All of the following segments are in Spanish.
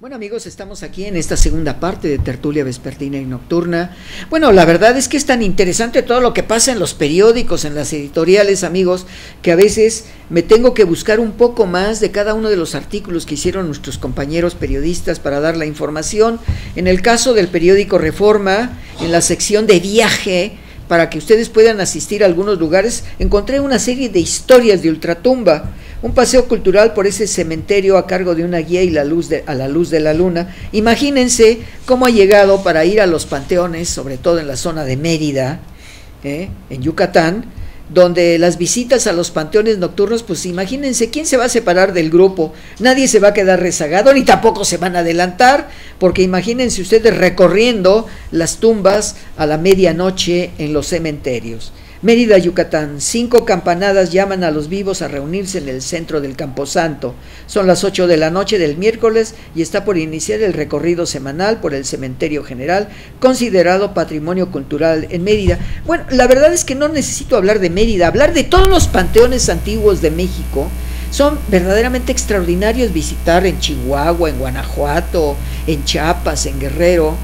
Bueno amigos, estamos aquí en esta segunda parte de Tertulia Vespertina y Nocturna. Bueno, la verdad es que es tan interesante todo lo que pasa en los periódicos, en las editoriales, amigos, que a veces me tengo que buscar un poco más de cada uno de los artículos que hicieron nuestros compañeros periodistas para dar la información. En el caso del periódico Reforma, en la sección de viaje, para que ustedes puedan asistir a algunos lugares, encontré una serie de historias de ultratumba, un paseo cultural por ese cementerio a cargo de una guía y a la luz de la luna. Imagínense cómo ha llegado para ir a los panteones, sobre todo en la zona de Mérida, en Yucatán, donde las visitas a los panteones nocturnos, pues imagínense, ¿quién se va a separar del grupo? Nadie se va a quedar rezagado, ni tampoco se van a adelantar, porque imagínense ustedes recorriendo las tumbas a la medianoche en los cementerios. Mérida, Yucatán, 5 campanadas llaman a los vivos a reunirse en el centro del Camposanto. Son las 8 de la noche del miércoles y está por iniciar el recorrido semanal por el Cementerio General, considerado Patrimonio Cultural en Mérida. Bueno, la verdad es que no necesito hablar de Mérida, hablar de todos los panteones antiguos de México. Son verdaderamente extraordinarios visitar en Chihuahua, en Guanajuato, en Chiapas, en Guerrero.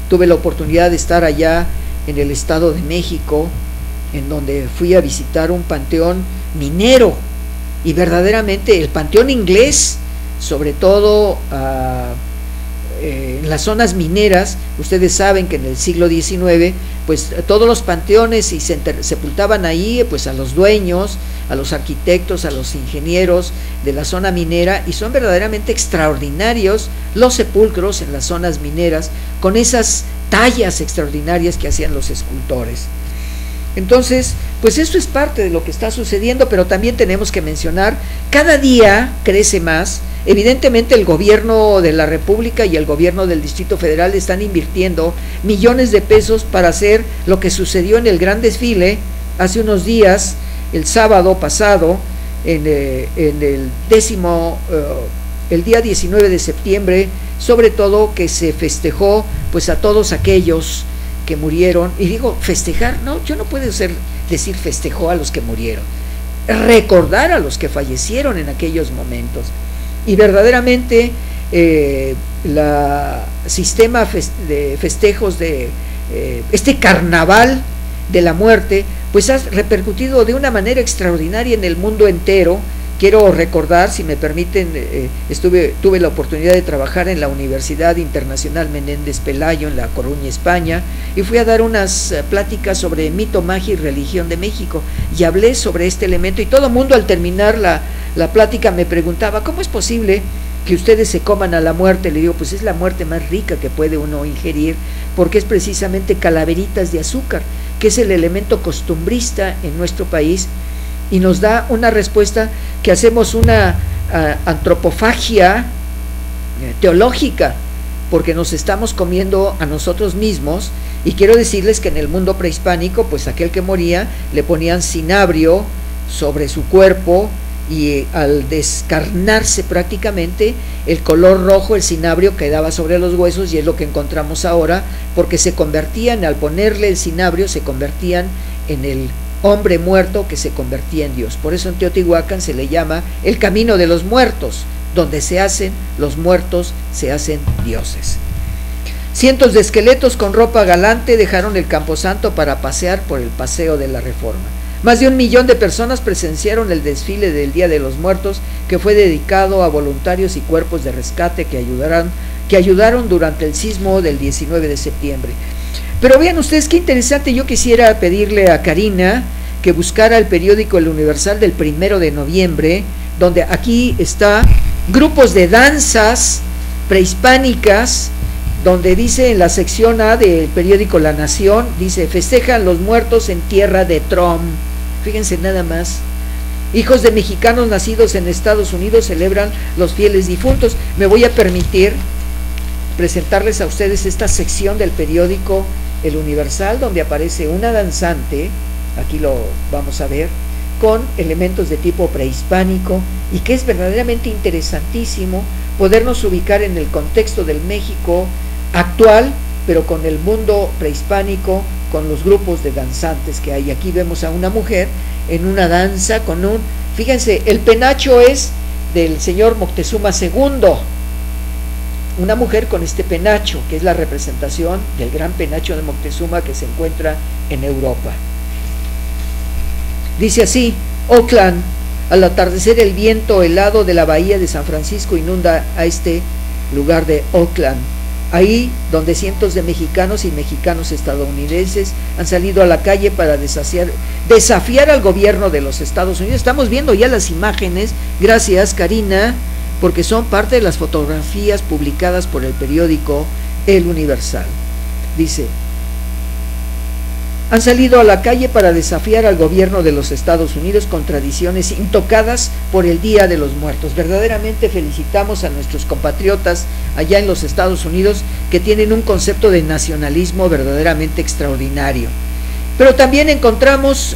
Tuve la oportunidad de estar allá en el Estado de México, en donde fui a visitar un panteón minero, y verdaderamente el panteón inglés, sobre todo en las zonas mineras. Ustedes saben que en el siglo XIX, pues todos los panteones y se sepultaban ahí, pues a los dueños, a los arquitectos, a los ingenieros de la zona minera, y son verdaderamente extraordinarios los sepulcros en las zonas mineras, con esas tallas extraordinarias que hacían los escultores. Entonces, pues esto es parte de lo que está sucediendo, pero también tenemos que mencionar, cada día crece más. Evidentemente el gobierno de la República y el gobierno del Distrito Federal están invirtiendo millones de pesos para hacer lo que sucedió en el gran desfile hace unos días, el sábado pasado, en el día 19 de septiembre, sobre todo que se festejó pues a todos aquellos que murieron. Y digo festejar, no, yo no puedo decir festejó a los que murieron, recordar a los que fallecieron en aquellos momentos. Y verdaderamente la sistema de festejos de este carnaval de la muerte pues ha repercutido de una manera extraordinaria en el mundo entero. Quiero recordar, si me permiten, tuve la oportunidad de trabajar en la Universidad Internacional Menéndez Pelayo en La Coruña, España, y fui a dar unas pláticas sobre mito, magia y religión de México, y hablé sobre este elemento, y todo el mundo al terminar la plática me preguntaba, ¿cómo es posible que ustedes se coman a la muerte? Le digo, pues es la muerte más rica que puede uno ingerir, porque es precisamente calaveritas de azúcar, que es el elemento costumbrista en nuestro país, y nos da una respuesta que hacemos una antropofagia teológica, porque nos estamos comiendo a nosotros mismos. Y quiero decirles que en el mundo prehispánico, pues aquel que moría le ponían cinabrio sobre su cuerpo, y al descarnarse prácticamente, el color rojo, el cinabrio, quedaba sobre los huesos, y es lo que encontramos ahora, porque se convertían, al ponerle el cinabrio, se convertían en el hombre muerto que se convertía en Dios. Por eso en Teotihuacán se le llama el camino de los muertos, donde los muertos se hacen dioses. Cientos de esqueletos con ropa galante dejaron el Camposanto para pasear por el Paseo de la Reforma. Más de 1 millón de personas presenciaron el desfile del Día de los Muertos, que fue dedicado a voluntarios y cuerpos de rescate que ayudaron durante el sismo del 19 de septiembre. Pero vean ustedes qué interesante. Yo quisiera pedirle a Karina que buscara el periódico El Universal del 1 de noviembre, donde aquí está grupos de danzas prehispánicas, donde dice en la sección A del periódico La Nación, dice: festejan los muertos en tierra de Trom. Fíjense nada más. Hijos de mexicanos nacidos en Estados Unidos celebran los fieles difuntos. Me voy a permitir presentarles a ustedes esta sección del periódico El Universal, donde aparece una danzante, aquí lo vamos a ver, con elementos de tipo prehispánico, y que es verdaderamente interesantísimo podernos ubicar en el contexto del México actual, pero con el mundo prehispánico, con los grupos de danzantes que hay. Aquí vemos a una mujer en una danza con fíjense, el penacho es del señor Moctezuma II, una mujer con este penacho, que es la representación del gran penacho de Moctezuma que se encuentra en Europa. Dice así: Oakland, al atardecer el viento helado de la bahía de San Francisco inunda a este lugar de Oakland, ahí donde cientos de mexicanos y mexicanos estadounidenses han salido a la calle para desafiar al gobierno de los Estados Unidos. Estamos viendo ya las imágenes, gracias Karina, porque son parte de las fotografías publicadas por el periódico El Universal. Dice: han salido a la calle para desafiar al gobierno de los Estados Unidos con tradiciones intocadas por el Día de los Muertos. Verdaderamente felicitamos a nuestros compatriotas allá en los Estados Unidos, que tienen un concepto de nacionalismo verdaderamente extraordinario. Pero también encontramos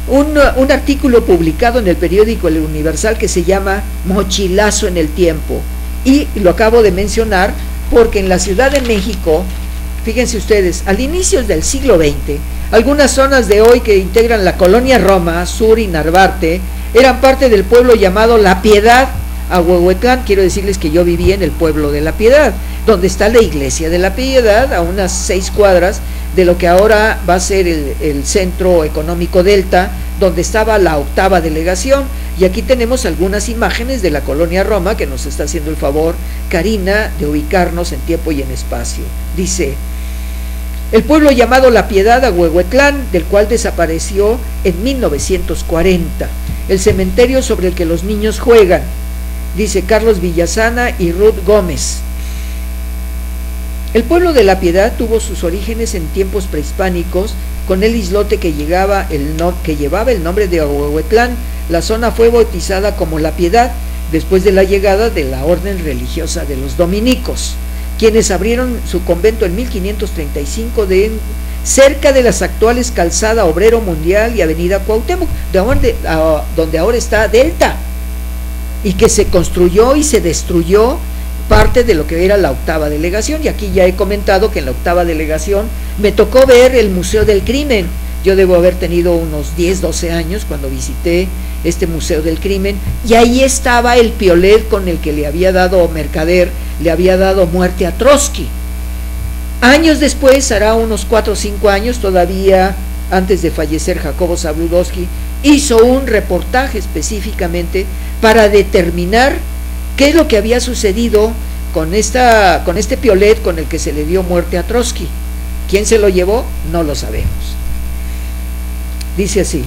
un artículo publicado en el periódico El Universal que se llama Mochilazo en el Tiempo, y lo acabo de mencionar porque en la Ciudad de México, fíjense ustedes, al inicio del siglo XX, algunas zonas de hoy que integran la colonia Roma, Sur y Narvarte, eran parte del pueblo llamado La Piedad, Ahuehuetlán. Quiero decirles que yo viví en el pueblo de La Piedad, donde está la iglesia de La Piedad, a unas 6 cuadras de lo que ahora va a ser el Centro Económico Delta, donde estaba la 8ª delegación. Y aquí tenemos algunas imágenes de la colonia Roma, que nos está haciendo el favor Karina de ubicarnos en tiempo y en espacio. Dice: el pueblo llamado La Piedad, Ahuehuetlán, del cual desapareció en 1940, el cementerio sobre el que los niños juegan, dice Carlos Villasana y Ruth Gómez. El pueblo de La Piedad tuvo sus orígenes en tiempos prehispánicos, con el islote que llevaba el nombre de Ahuehuetlán. La zona fue bautizada como La Piedad después de la llegada de la orden religiosa de los dominicos, quienes abrieron su convento en 1535 cerca de las actuales Calzada Obrero Mundial y Avenida Cuauhtémoc, donde ahora está Delta, y que se construyó y se destruyó parte de lo que era la 8ª delegación. Y aquí ya he comentado que en la 8ª delegación me tocó ver el Museo del Crimen. Yo debo haber tenido unos 10, 12 años cuando visité este Museo del Crimen, y ahí estaba el piolet con el que le había dado Mercader, le había dado muerte a Trotsky. Años después, hará unos 4 o 5 años, todavía antes de fallecer Jacobo Zabludowski, hizo un reportaje específicamente para determinar qué es lo que había sucedido con este piolet con el que se le dio muerte a Trotsky. ¿Quién se lo llevó? No lo sabemos. Dice así: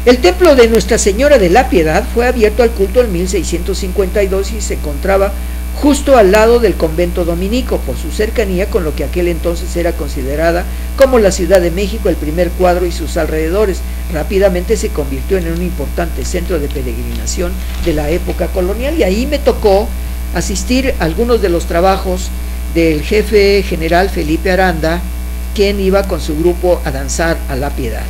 el templo de Nuestra Señora de la Piedad fue abierto al culto en 1652 y se encontraba justo al lado del convento dominico, por su cercanía con lo que aquel entonces era considerada como la Ciudad de México, el Primer Cuadro y sus alrededores. Rápidamente se convirtió en un importante centro de peregrinación de la época colonial, y ahí me tocó asistir a algunos de los trabajos del jefe general Felipe Aranda, quien iba con su grupo a danzar a La Piedad.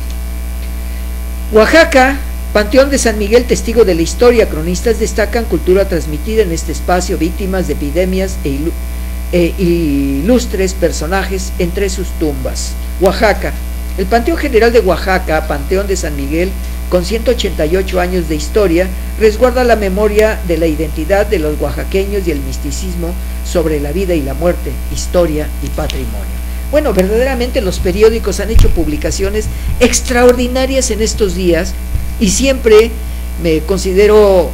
Oaxaca, Panteón de San Miguel, testigo de la historia. Cronistas destacan cultura transmitida en este espacio, víctimas de epidemias e ilustres personajes entre sus tumbas. Oaxaca, el Panteón General de Oaxaca, Panteón de San Miguel, con 188 años de historia, resguarda la memoria de la identidad de los oaxaqueños y el misticismo sobre la vida y la muerte, historia y patrimonio. Bueno, verdaderamente los periódicos han hecho publicaciones extraordinarias en estos días, y siempre me considero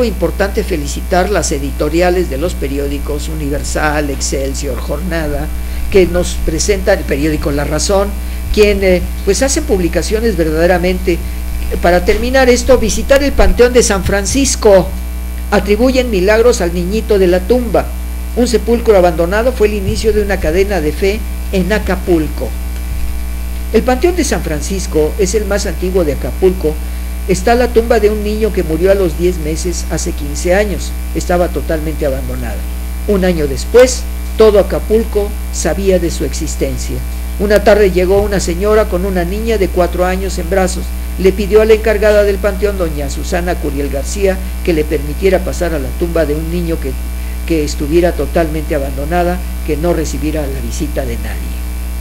importante felicitar las editoriales de los periódicos Universal, Excelsior, Jornada, que nos presentan, el periódico La Razón, quien pues hacen publicaciones verdaderamente. Para terminar esto, visitar el Panteón de San Francisco, atribuyen milagros al niñito de la tumba. Un sepulcro abandonado fue el inicio de una cadena de fe en Acapulco. El Panteón de San Francisco es el más antiguo de Acapulco. Está la tumba de un niño que murió a los 10 meses hace 15 años. Estaba totalmente abandonada. Un año después, todo Acapulco sabía de su existencia. Una tarde llegó una señora con una niña de 4 años en brazos. Le pidió a la encargada del panteón, doña Susana Curiel García, que le permitiera pasar a la tumba de un niño que estuviera totalmente abandonada, que no recibiera la visita de nadie.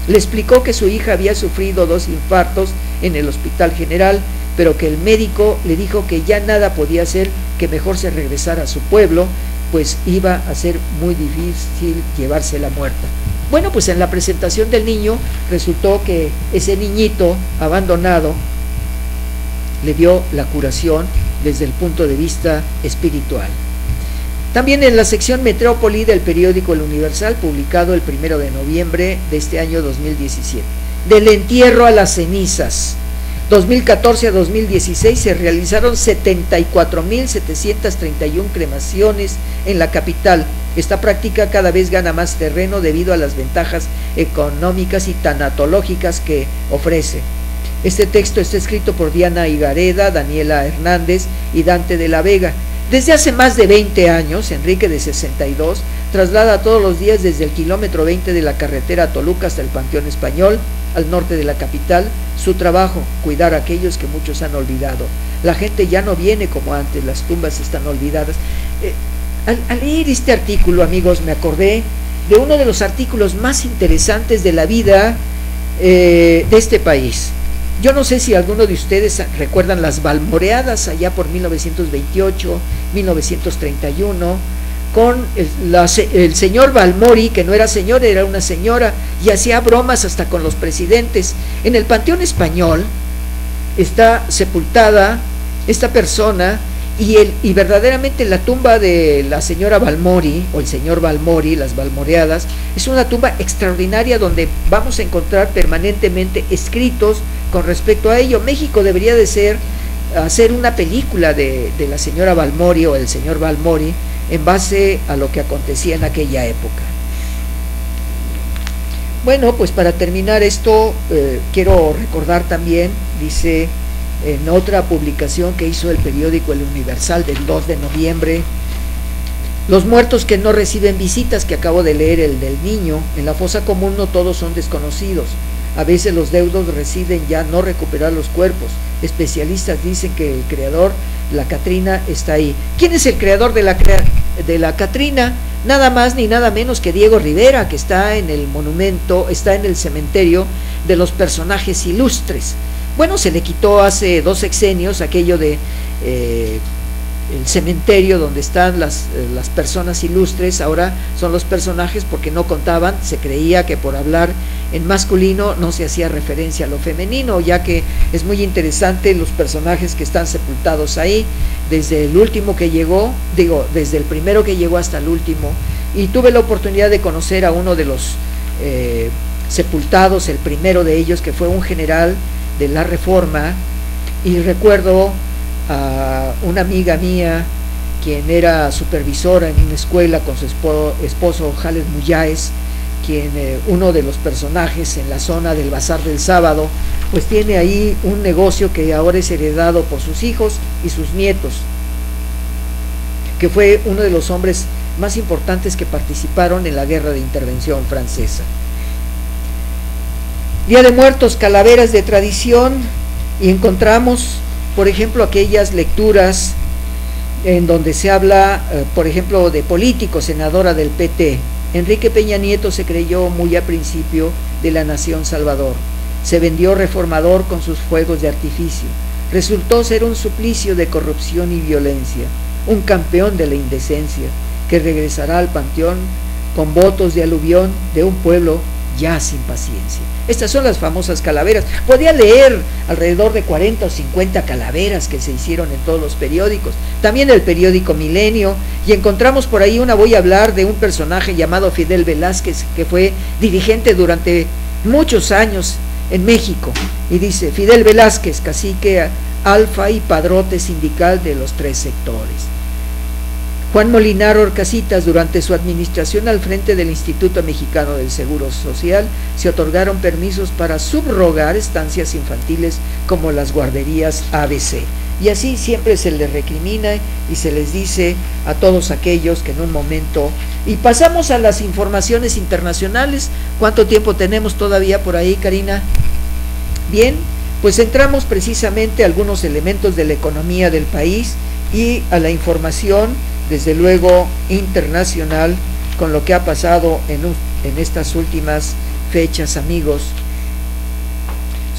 Le explicó que su hija había sufrido 2 infartos en el Hospital General, pero que el médico le dijo que ya nada podía hacer, que mejor se regresara a su pueblo, pues iba a ser muy difícil llevársela muerta. Bueno, pues en la presentación del niño resultó que ese niñito abandonado le dio la curación desde el punto de vista espiritual. También en la sección Metrópoli del periódico El Universal, publicado el 1 de noviembre de este año 2017, del entierro a las cenizas. 2014 a 2016 se realizaron 74.731 cremaciones en la capital. Esta práctica cada vez gana más terreno debido a las ventajas económicas y tanatológicas que ofrece. Este texto está escrito por Diana Higareda, Daniela Hernández y Dante de la Vega. Desde hace más de 20 años, Enrique, de 62, traslada todos los días desde el kilómetro 20 de la carretera a Toluca hasta el Panteón Español, al norte de la capital, su trabajo, cuidar a aquellos que muchos han olvidado. La gente ya no viene como antes, las tumbas están olvidadas. Al leer este artículo, amigos, me acordé de uno de los artículos más interesantes de la vida de este país. Yo no sé si alguno de ustedes recuerdan las balmoreadas allá por 1928, 1931, con el señor Balmori, que no era señor, era una señora, y hacía bromas hasta con los presidentes. En el Panteón Español está sepultada esta persona, y verdaderamente la tumba de la señora Balmori, o el señor Balmori, las balmoreadas, es una tumba extraordinaria donde vamos a encontrar permanentemente escritos con respecto a ello. México debería de hacer una película de la señora Balmori o el señor Balmori en base a lo que acontecía en aquella época. Bueno, pues para terminar esto, quiero recordar también, dice en otra publicación que hizo el periódico El Universal del 2 de noviembre, los muertos que no reciben visitas, que acabo de leer el del niño, en la fosa común no todos son desconocidos. A veces los deudos deciden ya no recuperar los cuerpos. Especialistas dicen que el creador, la Catrina, está ahí. ¿Quién es el creador de la Catrina? Nada más ni nada menos que Diego Rivera, que está en el monumento, está en el cementerio de los personajes ilustres. Bueno, se le quitó hace 2 sexenios aquello de el cementerio donde están las personas ilustres. Ahora son los personajes porque no contaban, se creía que por hablar en masculino no se hacía referencia a lo femenino, ya que es muy interesante los personajes que están sepultados ahí, desde el último que llegó, desde el primero que llegó hasta el último, y tuve la oportunidad de conocer a uno de los sepultados, el primero de ellos, que fue un general de la Reforma, y recuerdo a una amiga mía, quien era supervisora en una escuela con su esposo Jales Muyáez, quien uno de los personajes en la zona del Bazar del Sábado, pues tiene ahí un negocio que ahora es heredado por sus hijos y sus nietos, que fue uno de los hombres más importantes que participaron en la guerra de intervención francesa. Día de Muertos, calaveras de tradición, y encontramos, por ejemplo, aquellas lecturas en donde se habla, por ejemplo, de políticos, senadora del PT. Enrique Peña Nieto se creyó muy a principio de la nación Salvador. Se vendió reformador con sus fuegos de artificio. Resultó ser un suplicio de corrupción y violencia, un campeón de la indecencia, que regresará al panteón con votos de aluvión de un pueblo ya sin paciencia. Estas son las famosas calaveras. Podía leer alrededor de 40 o 50 calaveras que se hicieron en todos los periódicos, también el periódico Milenio, y encontramos por ahí voy a hablar de un personaje llamado Fidel Velázquez, que fue dirigente durante muchos años en México, y dice: Fidel Velázquez, cacique alfa y padrote sindical de los 3 sectores. Juan Molinar Orcasitas, durante su administración al frente del Instituto Mexicano del Seguro Social, se otorgaron permisos para subrogar estancias infantiles como las guarderías ABC. Y así siempre se les recrimina y se les dice a todos aquellos que en un momento... Y pasamos a las informaciones internacionales. ¿Cuánto tiempo tenemos todavía por ahí, Karina? Bien, pues entramos precisamente a algunos elementos de la economía del país y a la información, desde luego internacional, con lo que ha pasado en estas últimas fechas, amigos.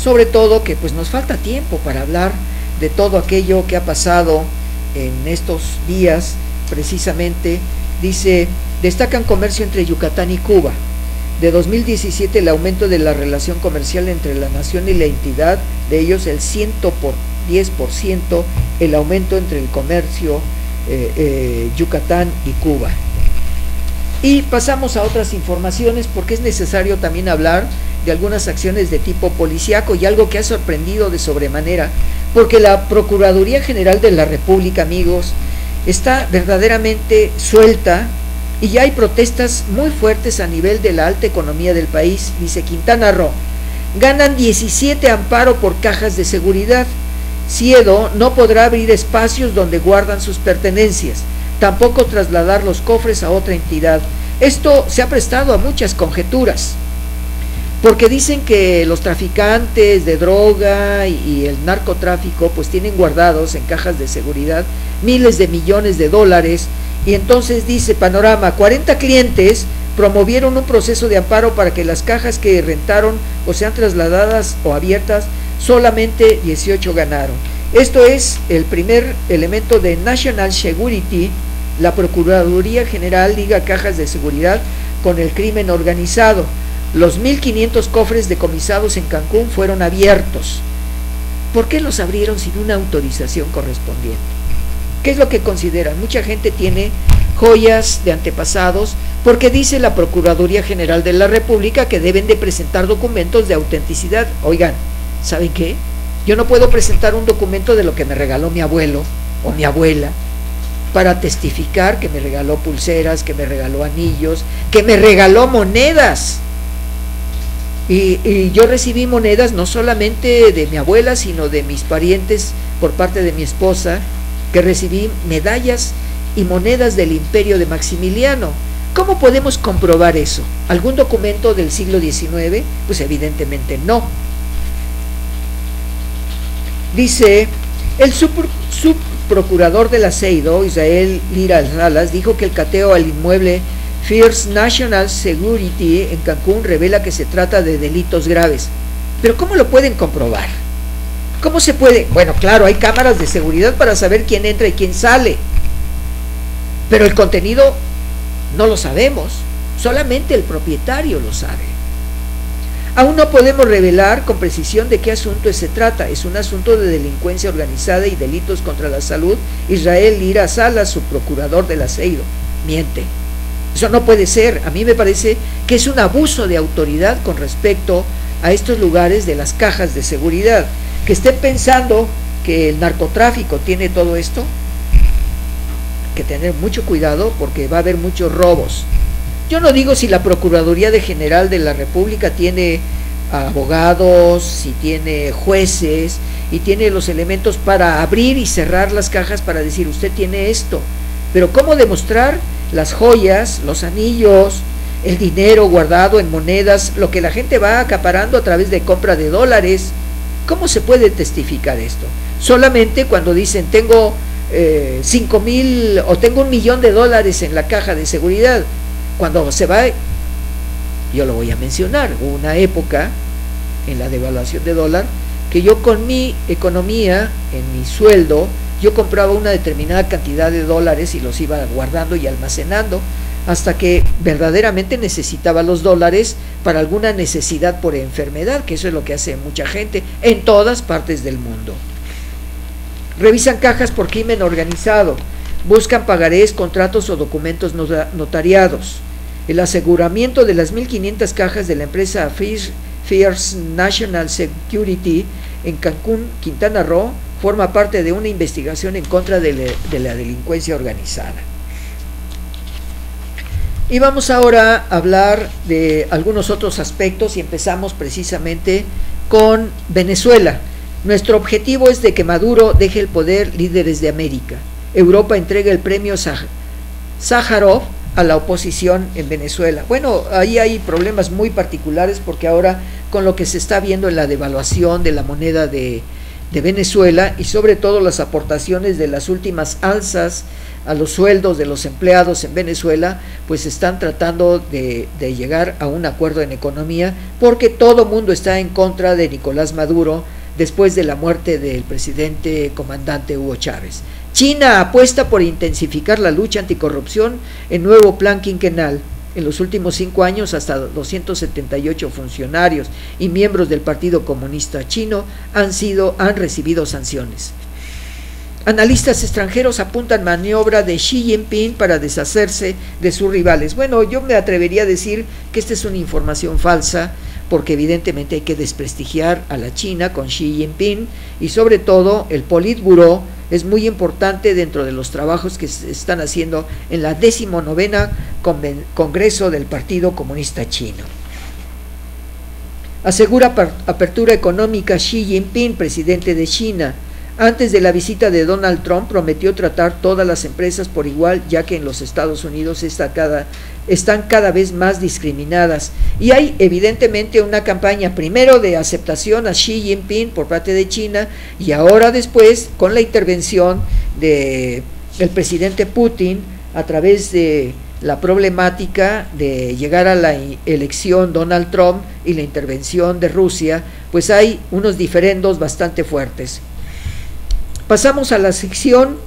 Sobre todo que pues nos falta tiempo para hablar de todo aquello que ha pasado en estos días, precisamente Dice, destacan comercio entre Yucatán y Cuba. De 2017 el aumento de la relación comercial entre la nación y la entidad, de ellos el 110%, el aumento entre el comercio Yucatán y Cuba. Y pasamos a otras informaciones porque es necesario también hablar de algunas acciones de tipo policíaco y algo que ha sorprendido de sobremanera, porque la Procuraduría General de la República, amigos, está verdaderamente suelta y ya hay protestas muy fuertes a nivel de la alta economía del país. Dice Quintana Roo, ganan 17 amparo por cajas de seguridad. Ciedo no podrá abrir espacios donde guardan sus pertenencias, tampoco trasladar los cofres a otra entidad. Esto se ha prestado a muchas conjeturas, porque dicen que los traficantes de droga y el narcotráfico pues tienen guardados en cajas de seguridad miles de millones de dólares, y entonces dice Panorama, 40 clientes promovieron un proceso de amparo para que las cajas que rentaron o sean trasladadas o abiertas, solamente 18 ganaron. Esto es el primer elemento de National Security. La Procuraduría General liga cajas de seguridad con el crimen organizado. Los 1.500 cofres decomisados en Cancún fueron abiertos. ¿Por qué los abrieron sin una autorización correspondiente? ¿Qué es lo que consideran? Mucha gente tiene joyas de antepasados porque dice la Procuraduría General de la República que deben de presentar documentos de autenticidad. Oigan, ¿saben qué? Yo no puedo presentar un documento de lo que me regaló mi abuelo o mi abuela para testificar que me regaló pulseras, que me regaló anillos, que me regaló monedas. Y yo recibí monedas no solamente de mi abuela, sino de mis parientes por parte de mi esposa, que recibí medallas y monedas del imperio de Maximiliano. ¿Cómo podemos comprobar eso? ¿Algún documento del siglo XIX? Pues evidentemente no. Dice, el subprocurador del Aceido, Israel Lira Salas, dijo que el cateo al inmueble First National Security en Cancún revela que se trata de delitos graves. ¿Pero cómo lo pueden comprobar? ¿Cómo se puede? Bueno, claro, hay cámaras de seguridad para saber quién entra y quién sale, pero el contenido no lo sabemos, solamente el propietario lo sabe. Aún no podemos revelar con precisión de qué asunto se trata. Es un asunto de delincuencia organizada y delitos contra la salud. Israel Lira Salas, subprocurador del Aceido, miente. Eso no puede ser. A mí me parece que es un abuso de autoridad con respecto a estos lugares de las cajas de seguridad. Que estén pensando que el narcotráfico tiene todo esto, que tener mucho cuidado porque va a haber muchos robos. Yo no digo si la Procuraduría General de la República tiene abogados, si tiene jueces y tiene los elementos para abrir y cerrar las cajas para decir usted tiene esto, pero ¿cómo demostrar las joyas, los anillos, el dinero guardado en monedas, lo que la gente va acaparando a través de compra de dólares? ¿Cómo se puede testificar esto? Solamente cuando dicen tengo 5,000 o tengo $1,000,000 en la caja de seguridad. Cuando se va, yo lo voy a mencionar, hubo una época en la devaluación de dólar que yo con mi economía, en mi sueldo, yo compraba una determinada cantidad de dólares y los iba guardando y almacenando hasta que verdaderamente necesitaba los dólares para alguna necesidad por enfermedad, que eso es lo que hace mucha gente en todas partes del mundo. Revisan cajas por crimen organizado, buscan pagarés, contratos o documentos notariados. El aseguramiento de las 1.500 cajas de la empresa First National Security en Cancún, Quintana Roo, forma parte de una investigación en contra de la delincuencia organizada. Y vamos ahora a hablar de algunos otros aspectos y empezamos precisamente con Venezuela. Nuestro objetivo es de que Maduro deje el poder, líderes de América. Europa entrega el premio Sájarov a la oposición en Venezuela. Bueno, ahí hay problemas muy particulares porque ahora con lo que se está viendo en la devaluación de la moneda de Venezuela y sobre todo las aportaciones de las últimas alzas a los sueldos de los empleados en Venezuela, pues están tratando de llegar a un acuerdo en economía porque todo mundo está en contra de Nicolás Maduro después de la muerte del presidente comandante Hugo Chávez. China apuesta por intensificar la lucha anticorrupción en nuevo plan quinquenal. En los últimos 5 años, hasta 278 funcionarios y miembros del Partido Comunista Chino han recibido sanciones. Analistas extranjeros apuntan maniobra de Xi Jinping para deshacerse de sus rivales. Bueno, yo me atrevería a decir que esta es una información falsa, porque evidentemente hay que desprestigiar a la China con Xi Jinping, y sobre todo el Politburó es muy importante dentro de los trabajos que se están haciendo en la 19ª Congreso del Partido Comunista Chino. Asegura apertura económica Xi Jinping, presidente de China. Antes de la visita de Donald Trump prometió tratar todas las empresas por igual, ya que en los Estados Unidos están cada vez más discriminadas. Y hay evidentemente una campaña primero de aceptación a Xi Jinping por parte de China, y ahora después con la intervención del presidente Putin a través de la problemática de llegar a la elección Donald Trump y la intervención de Rusia, pues hay unos diferendos bastante fuertes. Pasamos a la sección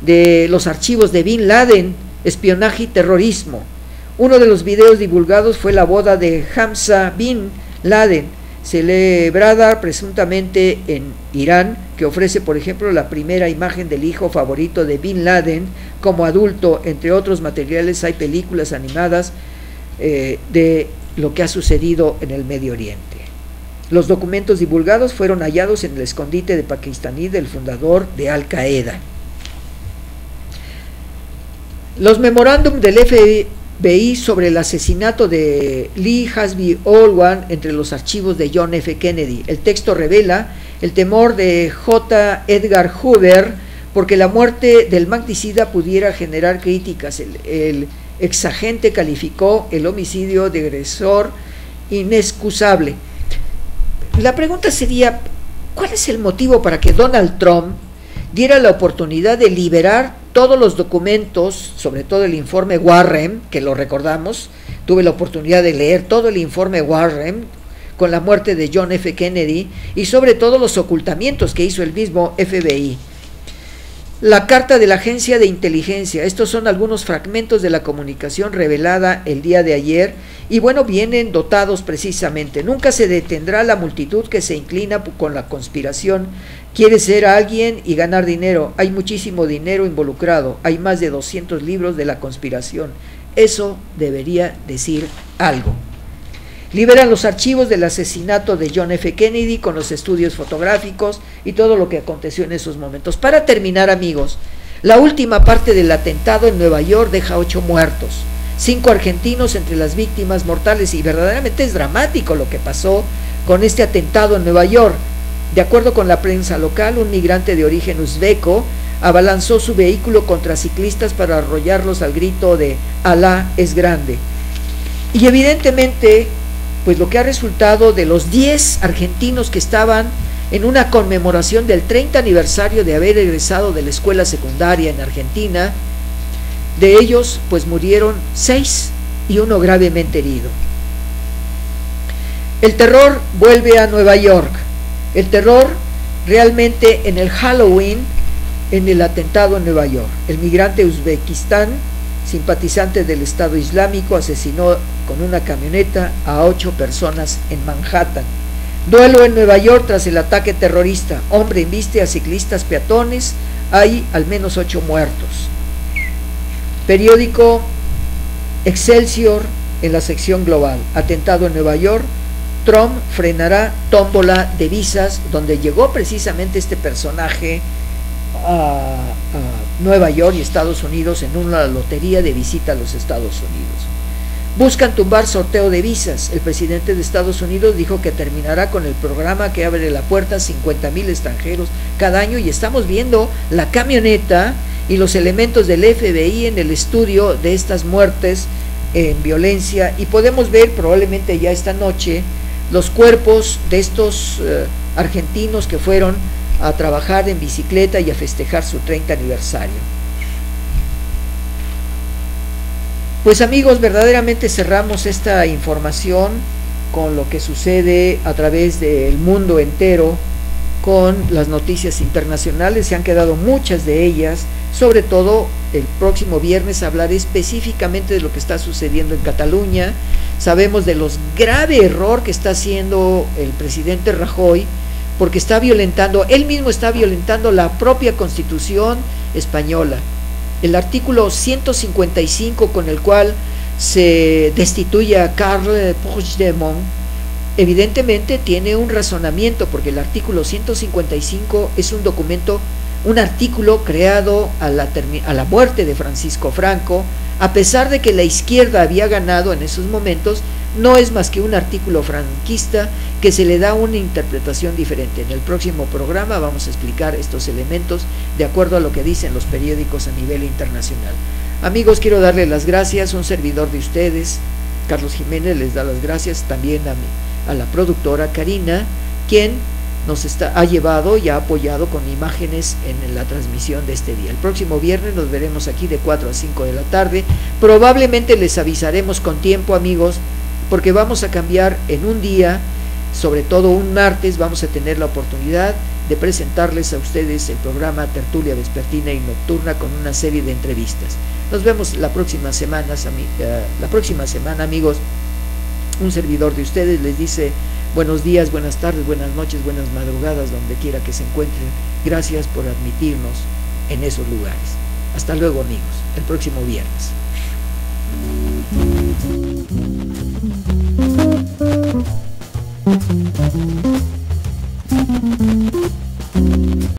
de los archivos de Bin Laden, espionaje y terrorismo. Uno de los videos divulgados fue la boda de Hamza Bin Laden, celebrada presuntamente en Irán, que ofrece, por ejemplo, la primera imagen del hijo favorito de Bin Laden como adulto. Entre otros materiales hay películas animadas de lo que ha sucedido en el Medio Oriente. Los documentos divulgados fueron hallados en el escondite de pakistaní del fundador de Al Qaeda. Los memorándum del FBI sobre el asesinato de Lee Hasby Olwan entre los archivos de John F. Kennedy. El texto revela el temor de J. Edgar Hoover porque la muerte del magnicida pudiera generar críticas. El exagente calificó el homicidio de agresor inexcusable. La pregunta sería, ¿cuál es el motivo para que Donald Trump diera la oportunidad de liberar todos los documentos, sobre todo el informe Warren, que lo recordamos? Tuve la oportunidad de leer todo el informe Warren con la muerte de John F. Kennedy, y sobre todo los ocultamientos que hizo el mismo FBI. La carta de la agencia de inteligencia, estos son algunos fragmentos de la comunicación revelada el día de ayer, y bueno, vienen dotados precisamente. Nunca se detendrá la multitud que se inclina con la conspiración, quiere ser alguien y ganar dinero, hay muchísimo dinero involucrado, hay más de 200 libros de la conspiración, eso debería decir algo. Liberan los archivos del asesinato de John F. Kennedy con los estudios fotográficos y todo lo que aconteció en esos momentos. Para terminar, amigos, la última parte del atentado en Nueva York deja 8 muertos, 5 argentinos entre las víctimas mortales, y verdaderamente es dramático lo que pasó con este atentado en Nueva York. De acuerdo con la prensa local, un migrante de origen uzbeco abalanzó su vehículo contra ciclistas para arrollarlos al grito de «Alá es grande». Y evidentemente, pues lo que ha resultado de los 10 argentinos que estaban en una conmemoración del 30 aniversario de haber egresado de la escuela secundaria en Argentina, de ellos pues murieron 6 y 1 gravemente herido. El terror vuelve a Nueva York. El terror realmente en el Halloween, en el atentado en Nueva York. El migrante uzbekistán, simpatizante del Estado Islámico, asesinó con una camioneta a 8 personas en Manhattan. Duelo en Nueva York tras el ataque terrorista. Hombre embiste a ciclistas peatones, hay al menos 8 muertos. Periódico Excelsior en la sección global. Atentado en Nueva York, Trump frenará tómbola de visas, donde llegó precisamente este personaje a Nueva York y Estados Unidos en una lotería de visita a los Estados Unidos. Buscan tumbar sorteo de visas. El presidente de Estados Unidos dijo que terminará con el programa que abre la puerta a 50,000 extranjeros cada año, y estamos viendo la camioneta y los elementos del FBI en el estudio de estas muertes en violencia, y podemos ver probablemente ya esta noche los cuerpos de estos argentinos que fueron a trabajar en bicicleta y a festejar su 30 aniversario. Pues amigos, verdaderamente cerramos esta información con lo que sucede a través del mundo entero con las noticias internacionales. Se han quedado muchas de ellas. Sobre todo el próximo viernes hablaré específicamente de lo que está sucediendo en Cataluña. Sabemos de los grave error que está haciendo el presidente Rajoy, porque está violentando, él mismo está violentando la propia Constitución española. El artículo 155 con el cual se destituye a Carles Puigdemont evidentemente tiene un razonamiento, porque el artículo 155 es un documento, un artículo creado a la muerte de Francisco Franco, a pesar de que la izquierda había ganado en esos momentos. No es más que un artículo franquista que se le da una interpretación diferente. En el próximo programa vamos a explicar estos elementos de acuerdo a lo que dicen los periódicos a nivel internacional. Amigos, quiero darle las gracias. Un servidor de ustedes, Carlos Jiménez, les da las gracias también a la productora Karina, quien nos ha llevado y ha apoyado con imágenes en la transmisión de este día. El próximo viernes nos veremos aquí de 4 a 5 de la tarde. Probablemente les avisaremos con tiempo, amigos, porque vamos a cambiar en un día, sobre todo un martes. Vamos a tener la oportunidad de presentarles a ustedes el programa Tertulia Vespertina y Nocturna con una serie de entrevistas. Nos vemos la próxima semana, amigos. Un servidor de ustedes les dice buenos días, buenas tardes, buenas noches, buenas madrugadas, donde quiera que se encuentren. Gracias por admitirnos en esos lugares. Hasta luego, amigos, el próximo viernes.